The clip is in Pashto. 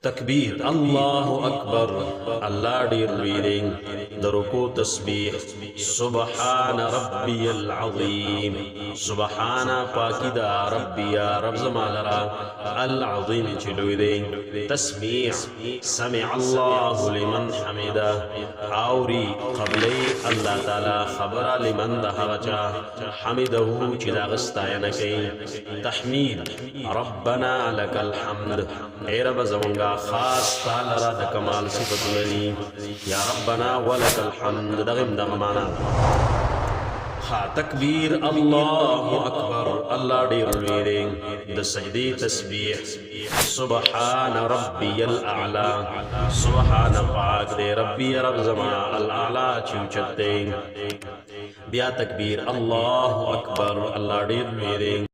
تکبیر اللہ اکبر اللہ ډیر لوی دی د رکوع تسبیح سبحان ربی العظیم سبحان پاکی دا ربی یا رب زما لرا العظیم چې لوی دی تسبیح سمع الله لمن حمده اوري قبلی الله تعالی خبر لمن د هغه چا حمده چې دا غستاینه کوي تحمید ربنا لك الحمد اے رب زمونږه خاص تعالی را د کمال صفتونه دي یا ربنا ولک الحمد دغم دغه معنا تکبیر الله اکبر الله ډیر لوی دی د سجدی تسبیح سبحان ربی الاعلى سبحان پاک دی ربی رب زما الاعلى چوچت دی بیا تکبیر الله اکبر الله ډیر لوی دی